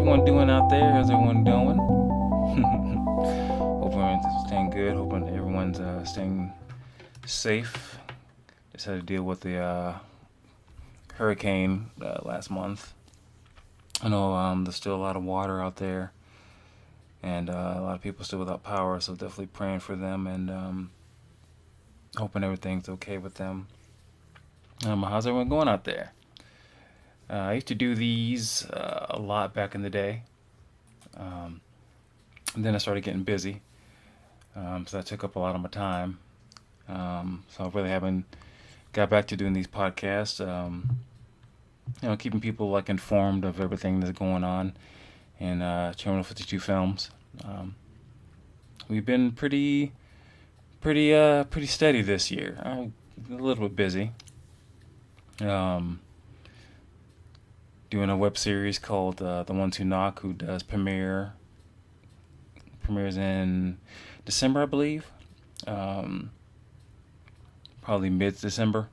everyone doing out there? How's everyone doing? Hope everyone's staying good. Hoping everyone's staying safe. Just had to deal with the hurricane last month. I know there's still a lot of water out there, and a lot of people still without power. So definitely praying for them and hoping everything's okay with them. How's everyone going out there? I used to do these a lot back in the day. Um, and then I started getting busy, so that took up a lot of my time. So I really haven't got back to doing these podcasts. Keeping people like informed of everything that's going on in Terminal 52 Films. We've been pretty steady this year. I'm a little bit busy. Doing a web series called The Ones Who Knock, who does premieres in December, I believe. Probably mid-December.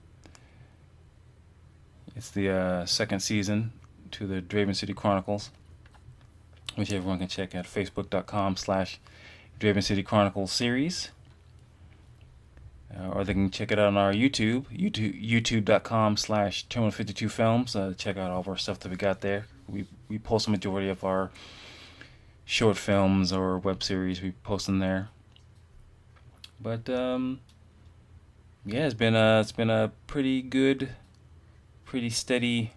It's the second season to the Draven City Chronicles, which everyone can check at facebook.com/Draven City Chronicles series. Or they can check it out on our youtube.com/Terminal52Films. Check out all of our stuff that we got there. We post the majority of our short films or web series. We post them there. But yeah, it's been a pretty good, pretty steady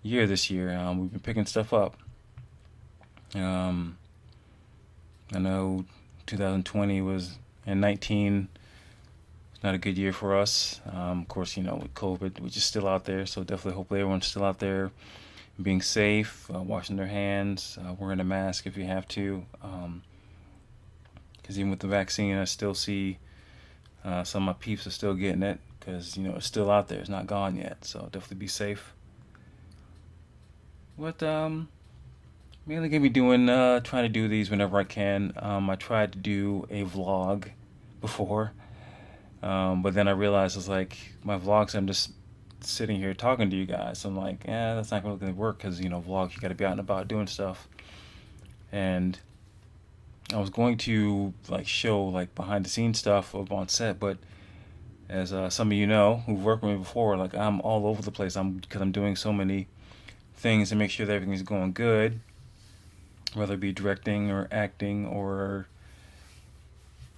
year this year. We've been picking stuff up. I know 2020 was and 19. Not a good year for us. Of course, with COVID, which is still out there. So definitely, hopefully, everyone's still out there, being safe, washing their hands, wearing a mask if you have to. Because even with the vaccine, I still see some of my peeps are still getting it because it's still out there. It's not gone yet. So definitely be safe. What mainly gonna be doing? Trying to do these whenever I can. I tried to do a vlog before. But then I realized it's like my vlogs, I'm just sitting here talking to you guys. So I'm like, that's not really going to work because, vlogs, you got to be out and about doing stuff. And I was going to like show like behind the scenes stuff up on set, but as some of you know who've worked with me before, like I'm all over the place. Because I'm doing so many things to make sure that everything's going good, whether it be directing or acting or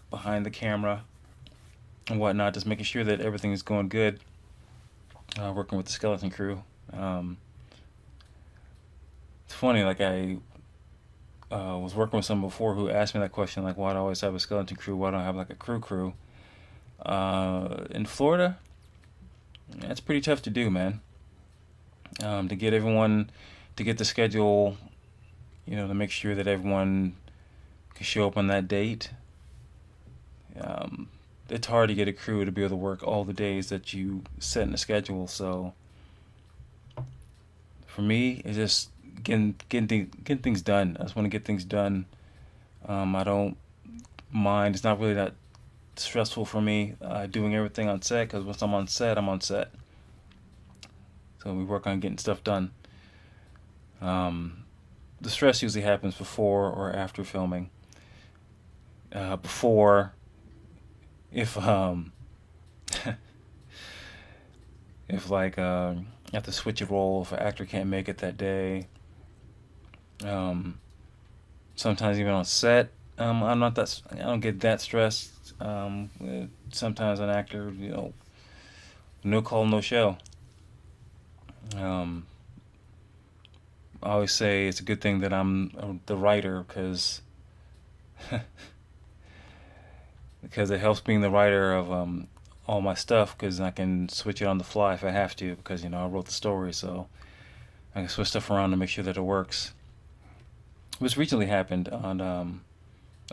behind the camera and whatnot, just making sure that everything is going good. Working with the skeleton crew. It's funny, like I was working with someone before who asked me that question, like, why do I always have a skeleton crew? Why don't I have like a crew? In Florida, that's pretty tough to do, man. To get the schedule, to make sure that everyone can show up on that date. It's hard to get a crew to be able to work all the days that you set in the schedule. So for me, it's just getting things done. I just want to get things done. I don't mind. It's not really that stressful for me doing everything on set because once I'm on set, I'm on set. So we work on getting stuff done. The stress usually happens before or after filming. Before, if if like you have to switch a role if an actor can't make it that day. Sometimes even on set, I don't get that stressed. Sometimes an actor, no call, no show. I always say it's a good thing that I'm the writer because it helps being the writer of all my stuff because I can switch it on the fly if I have to because I wrote the story, so I can switch stuff around to make sure that it works. Which recently happened on a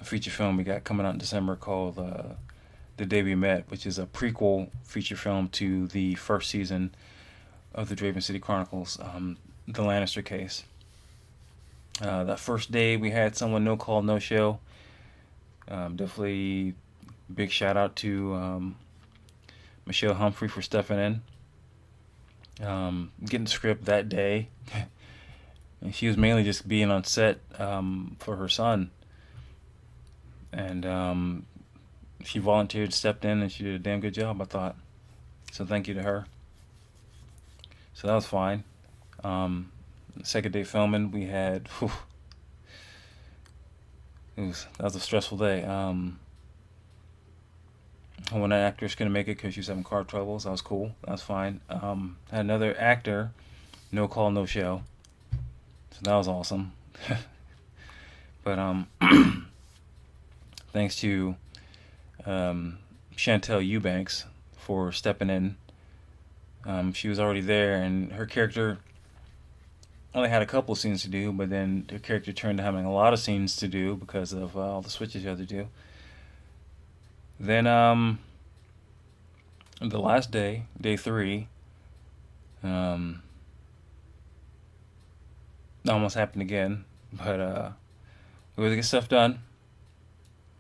feature film we got coming out in December called The Day We Met, which is a prequel feature film to the first season of the Draven City Chronicles, the Lannister case. That first day we had someone no call, no show. Definitely big shout out to Michelle Humphrey for stepping in. Getting the script that day And she was mainly just being on set for her son, and she volunteered, stepped in, and she did a damn good job, I thought. So thank you to her. So that was fine. Second day filming, we had. Whew, that was a stressful day. One actress couldn't make it because she was having car troubles. That was cool. That was fine. Had another actor, no call, no show. So that was awesome. But thanks to Chantel Eubanks for stepping in. She was already there, and her character only had a couple of scenes to do, but then her character turned to having a lot of scenes to do because of all the switches you had to do. Then the last day, day 3, almost happened again, but we were to get stuff done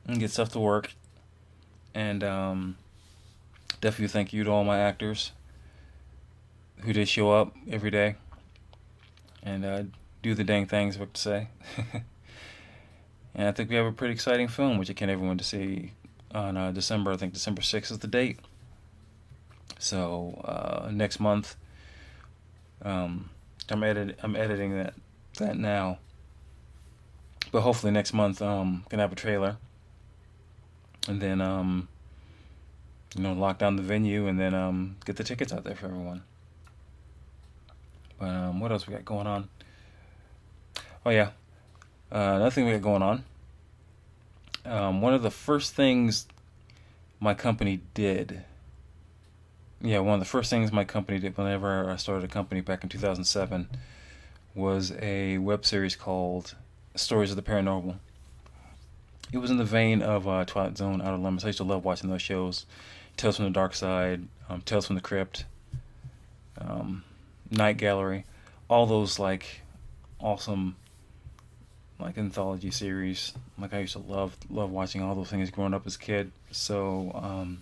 and get stuff to work, and definitely thank you to all my actors who did show up every day and do the dang things, what to say. And I think we have a pretty exciting film, which I can't everyone to see on December. I think December 6th is the date. So next month, I'm editing that now. But hopefully next month, can have a trailer, and then lock down the venue, and then get the tickets out there for everyone. But what else we got going on? Oh yeah, another thing we got going on. One of the first things my company did. Yeah, one of the first things my company did whenever I started a company back in 2007 was a web series called Stories of the Paranormal. It was in the vein of Twilight Zone, Outer Limits. I used to love watching those shows. Tales from the Dark Side, Tales from the Crypt, Night Gallery, all those like awesome like anthology series. Like I used to love watching all those things growing up as a kid. So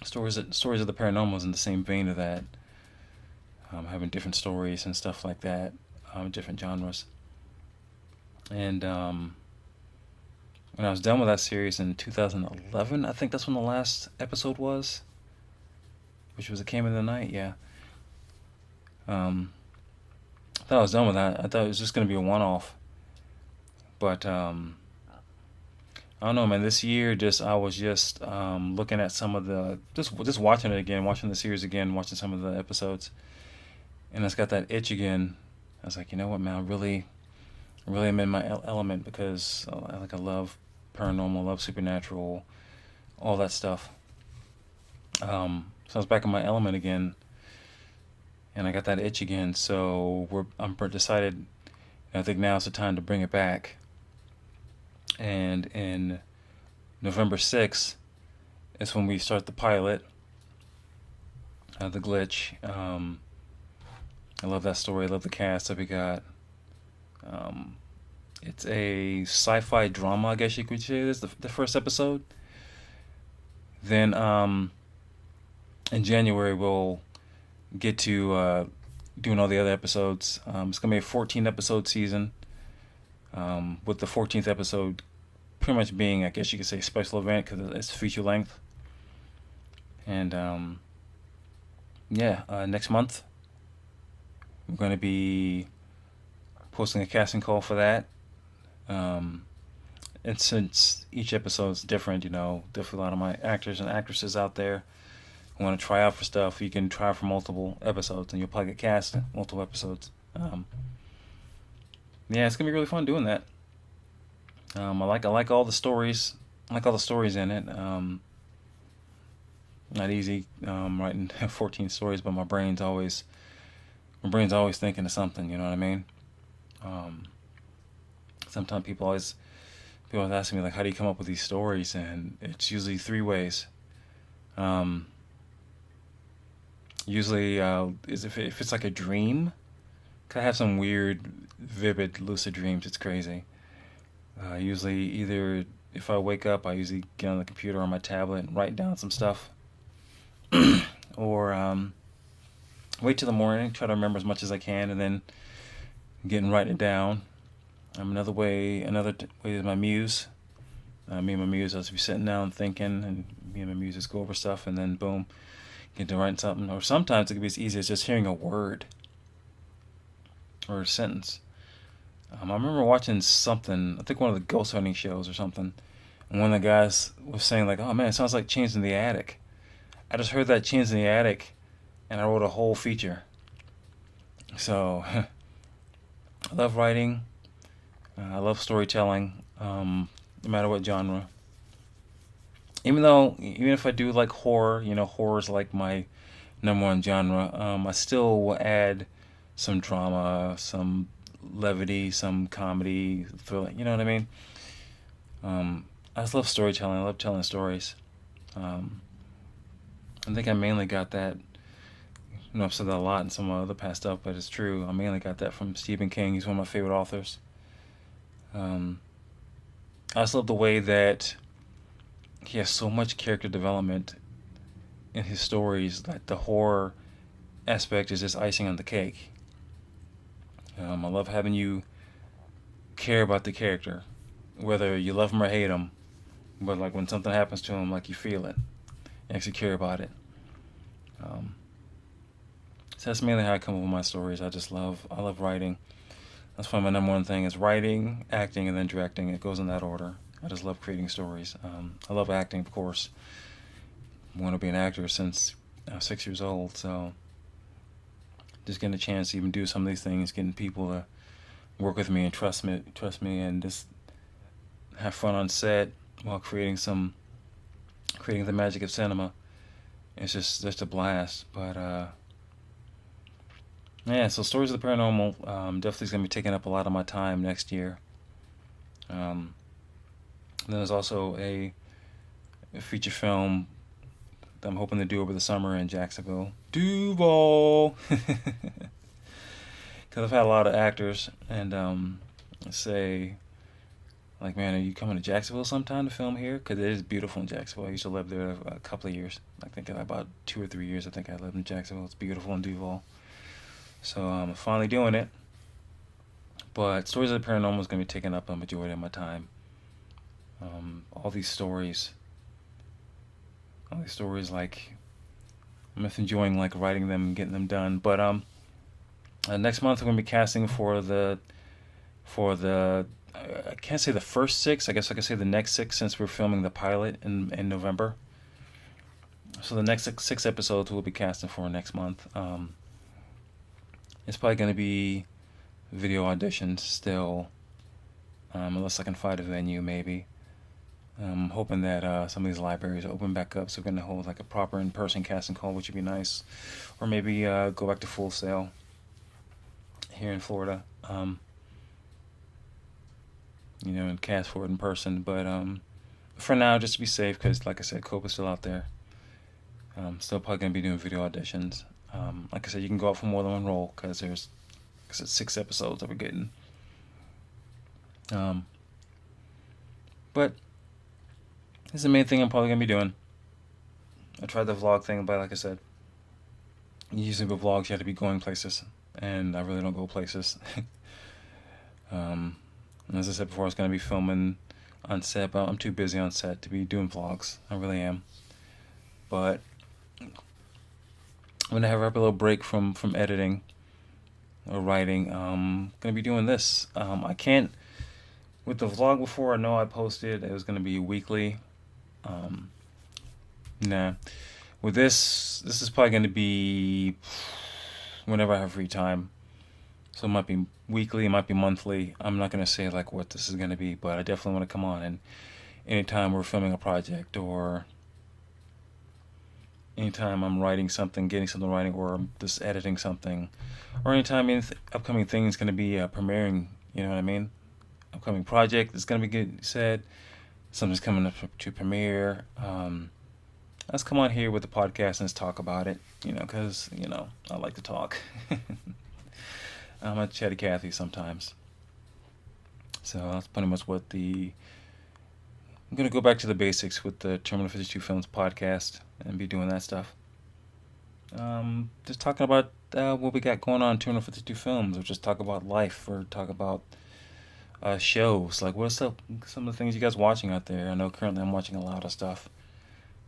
stories of the Paranormal is in the same vein of that, having different stories and stuff like that, different genres. And when I was done with that series in 2011, I think that's when the last episode was, which was It Came in the Night. Yeah. I thought I was done with that. I thought it was just going to be a one-off. But I don't know, man. This year, I was just looking at some of the just watching it again, watching the series again, watching some of the episodes, and it's got that itch again. I was like, you know what, man, I really am in my element because I love paranormal, love supernatural, all that stuff. So I was back in my element again, and I got that itch again. So I'm decided. I think now's the time to bring it back. And in November 6th is when we start the pilot, The Glitch. I love that story. I love the cast that we got. It's a sci-fi drama, I guess you could say. This the first episode. Then in January we'll get to doing all the other episodes. It's gonna be a 14 episode season, with the 14th episode pretty much being, I guess you could say, special event because it's feature length. And next month we're going to be posting a casting call for that. And since each episode's different, definitely a lot of my actors and actresses out there who want to try out for stuff. You can try for multiple episodes, and you'll probably get cast in multiple episodes. It's gonna be really fun doing that. I like all the stories. I like all the stories in it. Not easy writing 14 stories, but my brain's always thinking of something. You know what I mean? Sometimes people always ask me, like, how do you come up with these stories? And it's usually 3 ways. Usually is if it's like a dream. 'Cause I have some weird, vivid, lucid dreams. It's crazy. Usually, either if I wake up, I usually get on the computer or my tablet and write down some stuff, or wait till the morning, try to remember as much as I can, and then getting writing it down. Another way is my muse. Me and my muse, I'll just be sitting down thinking, and me and my muse just go over stuff, and then boom, get to writing something. Or sometimes it can be as easy as just hearing a word or a sentence. I remember watching something, I think one of the ghost hunting shows or something, and one of the guys was saying like, "Oh man, it sounds like Chains in the Attic." I just heard that Chains in the Attic, and I wrote a whole feature. So I love writing. I love storytelling, no matter what genre. Even if I do like horror, horror is like my number one genre. I still will add some drama, some levity, some comedy, thriller. You know what I mean? I just love storytelling. I love telling stories. Um, I think I mainly got that. I've said that a lot in some other past stuff, but it's true. I mainly got that from Stephen King. He's one of my favorite authors. Um, I just love the way that he has so much character development in his stories that the horror aspect is just icing on the cake. I love having you care about the character, whether you love him or hate him. But like when something happens to him, like you feel it, you actually care about it. Um, so that's mainly how I come up with my stories. I love writing. That's why my number one thing is writing, acting, and then directing. It goes in that order. I just love creating stories. I love acting, of course. I want to be an actor since I was 6 years old, so just getting a chance to even do some of these things, getting people to work with me and trust me, and just have fun on set while creating the magic of cinema. It's just a blast. But yeah, so Stories of the Paranormal definitely is going to be taking up a lot of my time next year. Um, then there's also a feature film that I'm hoping to do over the summer in Jacksonville. Duval! Because I've had a lot of actors and say, like, man, are you coming to Jacksonville sometime to film here? Because it is beautiful in Jacksonville. I used to live there a couple of years. I think about 2 or 3 years I think I lived in Jacksonville. It's beautiful in Duval. So I'm finally doing it. But Stories of the Paranormal is going to be taking up a majority of my time. All these stories, like I'm just enjoying like writing them and getting them done. But next month we're going to be casting for the I can't say the first six. I guess I can say the next six since we're filming the pilot in November. So the next six episodes we'll be casting for next month. It's probably going to be video auditions still, unless I can find a venue maybe. I'm hoping that some of these libraries open back up, so we're going to hold like a proper in-person casting call, which would be nice. Or maybe go back to Full Sail here in Florida. And cast for it in person. But for now, just to be safe, because like I said, COVID's still out there. Still probably going to be doing video auditions. Like I said, you can go out for more than one role, because there's 6 episodes that we're getting. But this is the main thing I'm probably going to be doing. I tried the vlog thing, but like I said, usually with vlogs you have to be going places, and I really don't go places. And as I said before, I was going to be filming on set, but I'm too busy on set to be doing vlogs. I really am. But I'm going to have a little break from editing or writing. I'm going to be doing this. I can't, with the vlog before, I know I posted it was going to be weekly. Nah. With this is probably going to be whenever I have free time. So it might be weekly, it might be monthly. I'm not going to say like what this is going to be, but I definitely want to come on and anytime we're filming a project, or anytime I'm writing something, getting something writing, or I'm just editing something, or anytime upcoming thing is going to be premiering, you know what I mean? Upcoming project is going to be good said. Something's coming up to premiere. Let's come on here with the podcast and let's talk about it, because, I like to talk. I'm a chatty Cathy sometimes. So that's pretty much I'm going to go back to the basics with the Terminal 52 Films podcast and be doing that stuff. Just talking about what we got going on 252 Films, or just talk about life, or talk about shows. Like, what's up? Some of the things you guys watching out there? I know currently I'm watching a lot of stuff.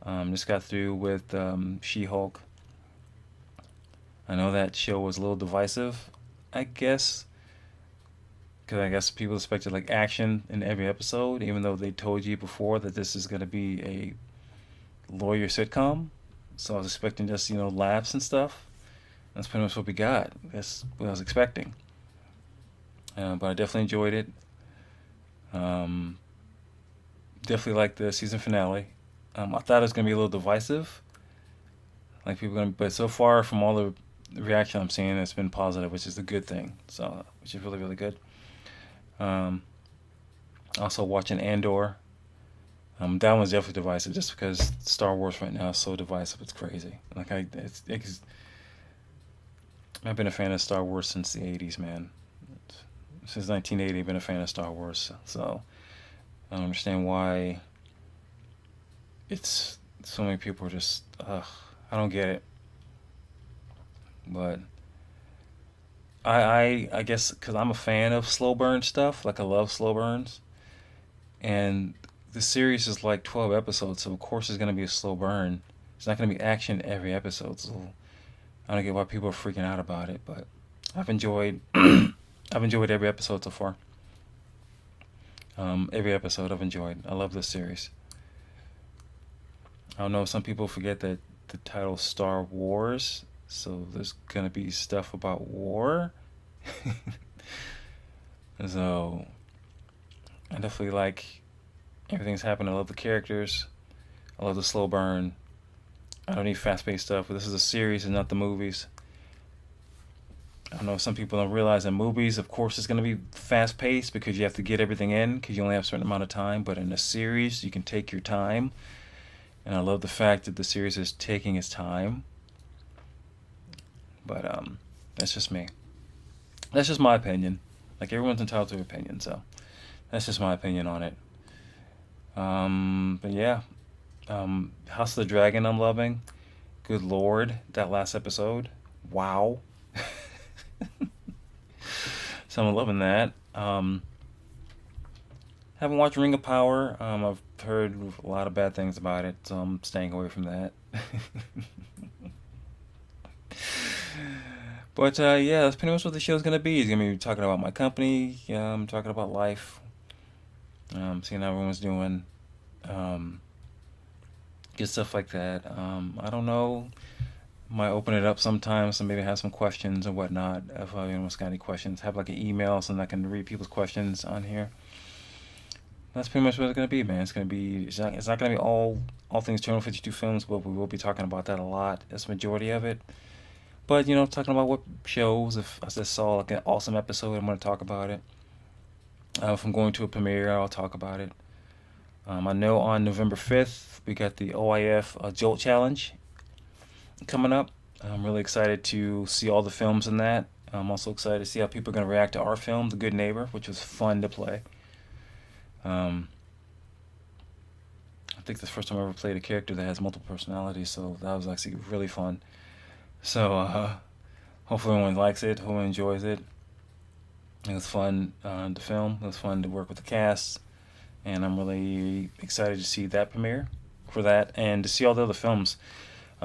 Just got through with She-Hulk. I know that show was a little divisive, I guess, because I guess people expected like action in every episode, even though they told you before that this is going to be a lawyer sitcom. So I was expecting just laughs and stuff. That's pretty much what we got. That's what I was expecting. But I definitely enjoyed it. Um, Definitely liked the season finale. I thought it was gonna be a little divisive. Like people gonna, but so far from all the reaction I'm seeing, it's been positive, which is a good thing. So, which is really really good. Um, Also watching Andor. That one's definitely divisive, just because Star Wars right now is so divisive. It's crazy. Like I've been a fan of Star Wars since the '80s, man. Since 1980, I've been a fan of Star Wars. So I don't understand why it's so many people are just. I don't get it. But I guess because I'm a fan of slow burn stuff. Like I love slow burns, and the series is like 12 episodes, so of course it's gonna be a slow burn. It's not gonna be action every episode, so I don't get why people are freaking out about it. But I've enjoyed I've enjoyed every episode so far. Every episode I've enjoyed. I love this series. I don't know. Some people forget that the title Star Wars, so there's gonna be stuff about war. So I definitely like everything's happening. I love the characters. I love the slow burn. I don't need fast paced stuff, but this is a series and not the movies. I know some people don't realize that movies, of course, is going to be fast paced because you have to get everything in because you only have a certain amount of time. But in a series, you can take your time. And I love the fact that the series is taking its time. But that's just me. That's just my opinion. Like everyone's entitled to an opinion, so that's just my opinion on it. But yeah, House of the Dragon, I'm loving. Good lord, that last episode, wow. So I'm loving that. Haven't watched Ring of Power. I've heard a lot of bad things about it, so I'm staying away from that. But yeah, that's pretty much what the show's gonna be. It's gonna be talking about my company. I'm talking about life. Seeing how everyone's doing. Um, Good stuff like that. I don't know. Might open it up sometimes and maybe have some questions and whatnot. If anyone's got any questions, have like an email so that I can read people's questions on here. That's pretty much what it's gonna be, man. It's gonna be. It's not gonna be all things Channel 52 films, but we will be talking about that a lot. That's the majority of it. But talking about what shows. If I just saw like an awesome episode, I'm gonna talk about it. If I'm going to a premiere, I'll talk about it. I know on November 5th we got the OIF Jolt Challenge coming up. I'm really excited to see all the films in that. I'm also excited to see how people are going to react to our film, The Good Neighbor, which was fun to play. Um, I think this is the first time I ever played a character that has multiple personalities, so that was actually really fun. So hopefully everyone likes it, hopefully enjoys it. It was fun to film. It was fun to work with the cast, and I'm really excited to see that premiere for that and to see all the other films.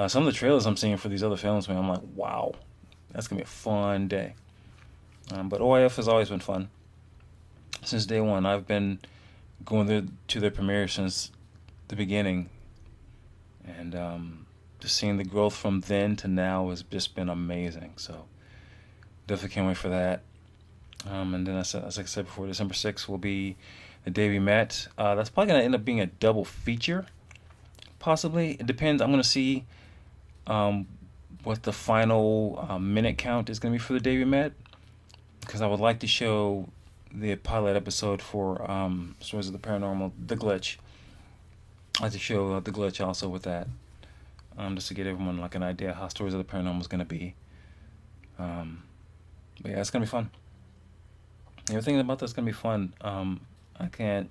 Some of the trailers I'm seeing for these other films, man, I'm like, wow, that's gonna be a fun day. But OIF has always been fun since day one. I've been going to their premiere since the beginning, and just seeing the growth from then to now has just been amazing. So definitely can't wait for that. And then, as like I said before, December 6th will be the day we met. That's probably going to end up being a double feature, possibly. It depends. I'm going to see um, what the final minute count is going to be for the day we met, because I would like to show the pilot episode for Stories of the Paranormal, The Glitch. I'd like to show The Glitch also with that, just to get everyone like an idea how Stories of the Paranormal is going to be. But yeah, it's going to be fun. Everything about that's gonna be fun. I can't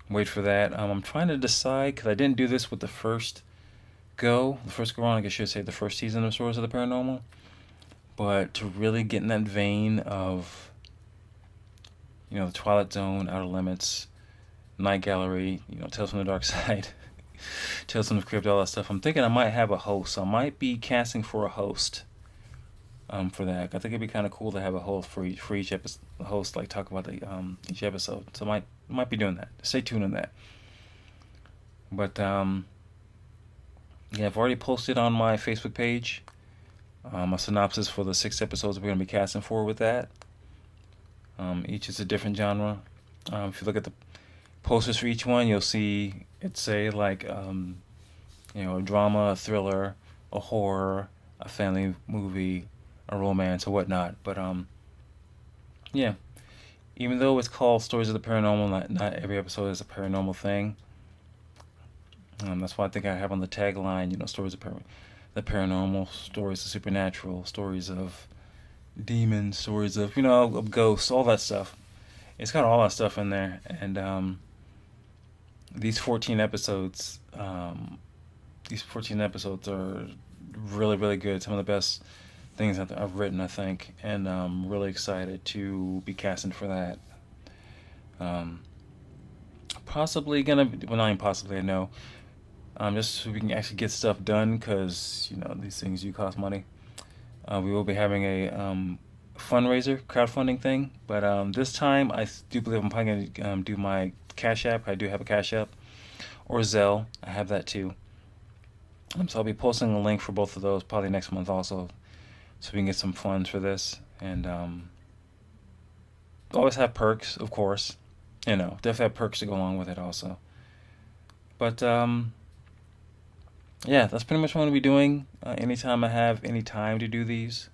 wait for that. I'm trying to decide because I didn't do this with the first go, the first go on, I guess I should say the first season of Stories of the Paranormal. But to really get in that vein of, the Twilight Zone, Outer Limits, Night Gallery, Tales from the Dark Side, Tales from the Crypt, all that stuff, I'm thinking I might have a host. So I might be casting for a host for that. I think it'd be kind of cool to have a host for each episode, host, like, talk about the each episode. So I might be doing that. Stay tuned on that. But yeah, I've already posted on my Facebook page a synopsis for the 6 episodes we're going to be casting for with that. Each is a different genre. If you look at the posters for each one, you'll see it say like a drama, a thriller, a horror, a family movie, a romance, or whatnot. But yeah, even though it's called Stories of the Paranormal, not every episode is a paranormal thing. That's why I think I have on the tagline, stories of the paranormal, stories of supernatural, stories of demons, stories of of ghosts, all that stuff. It's got all that stuff in there, and these 14 episodes, are really, really good. Some of the best things I've written, I think, and I'm really excited to be casting for that. Possibly gonna, well, not even possibly, I know. Just so we can actually get stuff done, because these things do cost money. We will be having a fundraiser, crowdfunding thing, but this time I do believe I'm probably going to do my Cash App. I do have a Cash App, or Zelle. I have that too. So I'll be posting a link for both of those probably next month also, so we can get some funds for this. And always have perks, of course. Definitely have perks to go along with it also. But yeah, that's pretty much what I'm going to be doing anytime I have any time to do these.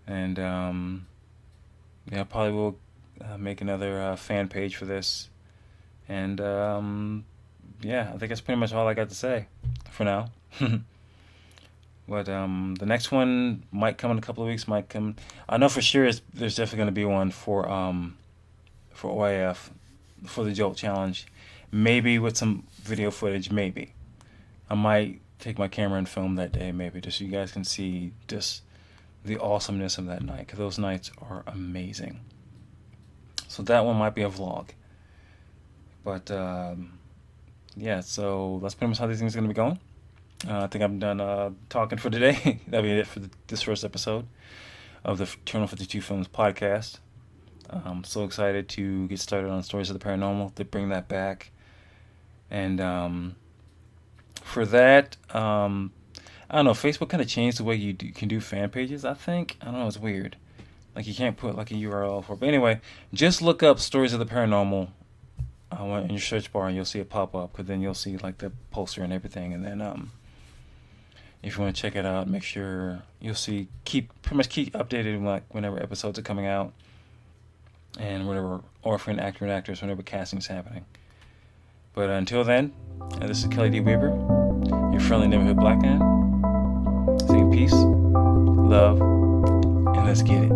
And yeah, I probably will make another fan page for this. And yeah, I think that's pretty much all I got to say for now. But the next one might come in a couple of weeks. Might come. I know for sure there's definitely going to be one for OIF, for the Jolt Challenge. Maybe with some video footage. Maybe I might take my camera and film that day. Maybe just so you guys can see just the awesomeness of that night, because those nights are amazing. So that one might be a vlog. But yeah, so that's pretty much how these things are going to be going. I think I'm done talking for today. That'll be it for this first episode of the Terminal 52 Films podcast. I'm so excited to get started on Stories of the Paranormal, to bring that back. And for that, I don't know, Facebook kind of changed the way you can do fan pages, I think. I don't know, it's weird. Like, you can't put like a URL for it. But anyway, just look up Stories of the Paranormal in your search bar, and you'll see it pop up, because then you'll see like the poster and everything. And then if you want to check it out, make sure you'll see, pretty much keep updated like whenever episodes are coming out, and whatever, or for an actor and actress, whenever casting's happening. But until then, this is Kelly D. Weaver, your friendly neighborhood black man, saying peace, love, and let's get it.